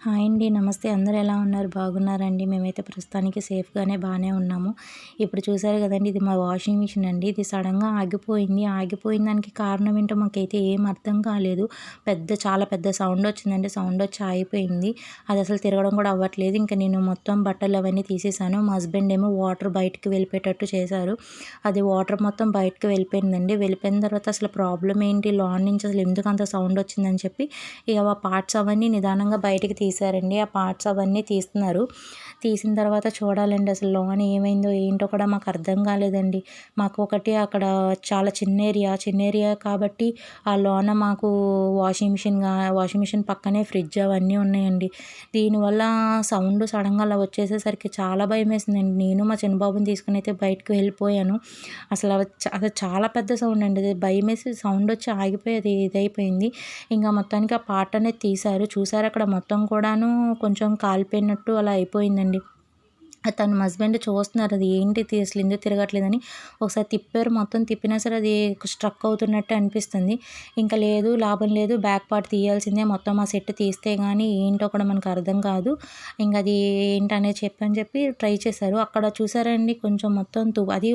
Hi అండి. నమస్తే. అందరూ ఎలా ఉన్నారు? బాగున్నారండి? మేమైతే ప్రస్తుతానికి సేఫ్‌గానే బానే ఉన్నాము. ఇప్పుడు చూసారు గదండీ! ఇది మా వాషింగ్ మిషన్ అండి. ఇది సడెన్‌గా ఆగిపోయింది. ఆగిపోయిన దానికి కారణం ఏంటో మాకైతే ఏం అర్థం కాలేదు. చాలా పెద్ద సౌండ్ వచ్చిందండి. సౌండ్ వచ్చి ఆగిపోయింది. అది అసలు తిరగడం కూడా అవ్వట్లేదు. ఇంక నేను మొత్తం బట్టలు అవన్నీ తీసేసాను. మా హస్బెండ్ ఏమో వాటర్ బయటికి వెళ్ళిపోయేటట్టు చేశారు. అది వాటర్ మొత్తం బయటకి వెళ్ళిపోయిందండి. వెళ్ళిపోయిన తర్వాత అసలు ప్రాబ్లమ్ ఏంటి? లోన నుంచి అసలు ఎందుకు అంత సౌండ్ వచ్చిందని చెప్పి ఇక ఆ పార్ట్స్ అవన్నీ నిదానంగా బయటికి తీశారండి. ఆ పార్ట్స్ అవన్నీ తీస్తున్నారు. తీసిన తర్వాత చూడాలండి అసలు లోన ఏమైందో ఏంటో కూడా మాకు అర్థం కాలేదండి. మాకు ఒకటి అక్కడ చాలా చిన్న ఏరియా కాబట్టి ఆ లోన మాకు వాషింగ్ మిషన్ పక్కనే ఫ్రిడ్జ్ అవన్నీ ఉన్నాయండి. దీనివల్ల సౌండ్ సడన్గా అలా వచ్చేసేసరికి చాలా భయమేసిందండి. నేను మా చిన్న బాబుని తీసుకొని అయితే బయటకు వెళ్ళిపోయాను. అది చాలా పెద్ద సౌండ్ అండి. అది భయమేసి సౌండ్ వచ్చి ఆగిపోయి అది ఇదైపోయింది. ఇంక మొత్తానికి ఆ పార్ట్ అనేది తీశారు. చూసారు అక్కడ మొత్తం కూడాను కొంచెం కాలిపోయినట్టు అలా అయిపోయిందండి. తను మా హస్బెండ్ చూస్తున్నారు అది ఏంటిది అసలు ఎందుకు తిరగట్లేదని. ఒకసారి తిప్పారు. మొత్తం తిప్పినా సరే అది స్ట్రక్ అవుతున్నట్టు అనిపిస్తుంది. ఇంకా లేదు, లాభం లేదు, బ్యాక్ పార్ట్ తీయాల్సిందే, మొత్తం ఆ సెట్ తీస్తే కానీ ఏంటో కూడా మనకు అర్థం కాదు. ఇంక అది ఏంటనేది చెప్పి ట్రై చేశారు. అక్కడ చూసారండి కొంచెం మొత్తం అది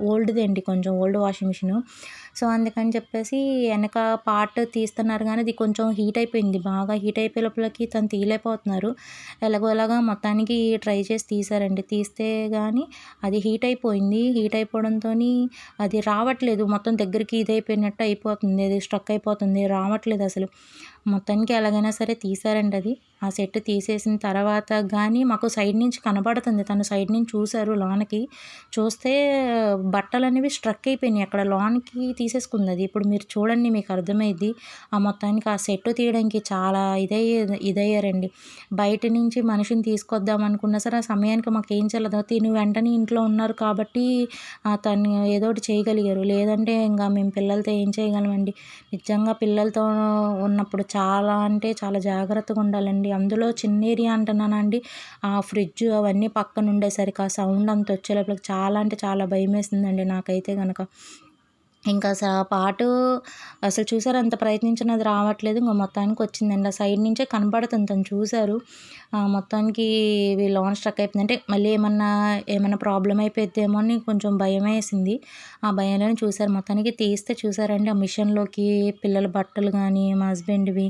ఓల్డ్‌దే అండి, కొంచెం ఓల్డ్ వాషింగ్ మిషను. సో, అందుకని చెప్పేసి వెనక పార్ట్ తీస్తున్నారు కానీ అది కొంచెం హీట్ అయిపోయింది. బాగా హీట్ అయిపోయే లోపలికి తను తీయలేకపోతున్నారు. ఎలాగోలాగా మొత్తానికి ట్రై చేసి తీశారండి. తీస్తే గానీ అది హీట్ అయిపోయింది. హీట్ అయిపోవడంతోని అది రావట్లేదు. మొత్తం దగ్గరికి ఇదైపోయినట్టు అయిపోతుంది. అది స్ట్రక్ అయిపోతుంది. రావట్లేదు అసలు. మొత్తానికి ఎలాగైనా సరే తీశారండి అది. ఆ సెట్ తీసేసిన తర్వాత గానీ మాకు సైడ్ నుంచి కనబడుతుంది. తను సైడ్ నుంచి చూసారు లోనకి. చూస్తే బట్టలనేవి స్ట్రక్ అయిపోయినాయి. అక్కడ లోనికి తీసేసుకుందది. ఇప్పుడు మీరు చూడండి మీకు అర్థమైద్ది. మొత్తానికి ఆ సెట్ తీయడానికి చాలా ఇదయ్యారండి. బయట నుంచి మనిషిని తీసుకొద్దాం అనుకున్నా సరే ఆ సమయానికి మాకేం చెల్లదు. తిను వెంటనే ఇంట్లో ఉన్నారు కాబట్టి తను ఏదో ఒకటి చేయగలిగారు. లేదంటే ఇంక మేము పిల్లలతో ఏం చేయగలమండి. నిజంగా పిల్లలతో ఉన్నప్పుడు చాలా అంటే చాలా జాగ్రత్తగా ఉండాలండి. అందులో చిన్న ఏరియా అంటున్నానండి. ఆ ఫ్రిడ్జ్ అవన్నీ పక్కన ఉండేసరికి ఆ సౌండ్ అంత వచ్చే లోపలికి చాలా అంటే చాలా భయమేసిందండి నాకైతే గనక. ఇంకా ఆ పాటు అసలు చూసారా ఎంత ప్రయత్నించినా అది రావట్లేదు. ఇంక మొత్తానికి వచ్చిందండి. ఆ సైడ్ నుంచే కనపడుతుంది, తను చూసారు. మొత్తానికి లోన స్ట్రక్ అయిపోయింది. అంటే మళ్ళీ ఏమన్నా ప్రాబ్లమ్ అయిపోయిద్దేమో అని కొంచెం భయమేసింది. ఆ భయంలోనే చూసారు. మొత్తానికి తీస్తే చూసారండి ఆ మిషన్‌లోకి పిల్లల బట్టలు గానీ, మా హస్బెండ్‌వి,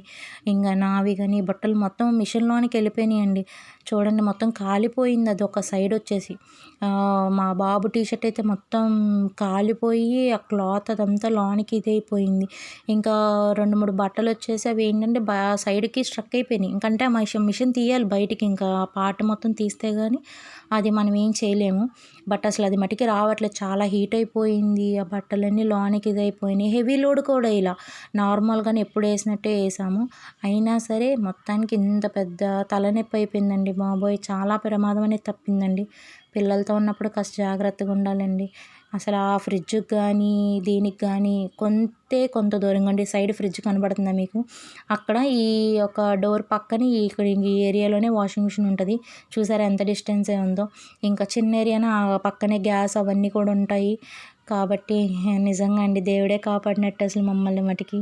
ఇంక నావి గానీ బట్టలు మొత్తం మిషన్‌లోనికి వెళ్ళిపోయినాయండి. చూడండి మొత్తం కాలిపోయింది అది ఒక సైడ్ వచ్చేసి. మా బాబు టీ షర్ట్ అయితే మొత్తం కాలిపోయి ఆ క్లాత్ అదంతా లోనికి ఇదైపోయింది. ఇంకా 2, 3 బట్టలొచ్చేసి అవి ఏంటంటే సైడ్‌కి స్ట్రక్ అయిపోయినాయి. ఇంకంటే ఆ మిషన్ తీయాలి బయటికి, ఇంకా ఆ పార్ట్ మొత్తం తీస్తే గానీ అది మనం ఏం చేయలేము. బట్ అసలు అది మటికి రావట్లేదు. చాలా హీట్ అయిపోయింది. ఆ బట్టలన్నీ లోనికి ఇదైపోయినాయి. హెవీ లోడ్ కూడా ఇలా నార్మల్‌గానే ఎప్పుడు ఏసినట్టే ఏసాము. అయినా సరే మొత్తానికి ఇంత పెద్ద తలనొప్పి అయిపోయిందండి బాబోయ్! చాలా ప్రమాదం అనేది తప్పిందండి. పిల్లలతో ఉన్నప్పుడు కాస్త జాగ్రత్తగా ఉండాలండి. అసలు ఆ ఫ్రిడ్జ్‌కి గానీ, దీనికి గానీ కొంత దూరంగా అండి. సైడ్ ఫ్రిడ్జ్ కనబడుతుందా మీకు? అక్కడ ఈ యొక్క డోర్ పక్కనే ఇక్కడ ఈ ఏరియాలోనే వాషింగ్ మిషన్ ఉంటది. చూసారా ఎంత డిస్టెన్సే ఉందో. ఇంకా చిన్న ఏరియాన ఆ పక్కనే గ్యాస్ అవన్నీ కూడా ఉంటాయి. కాబట్టి నిజంగా అండి దేవుడే కాపాడినట్టు అసలు మమ్మల్ని మటికి.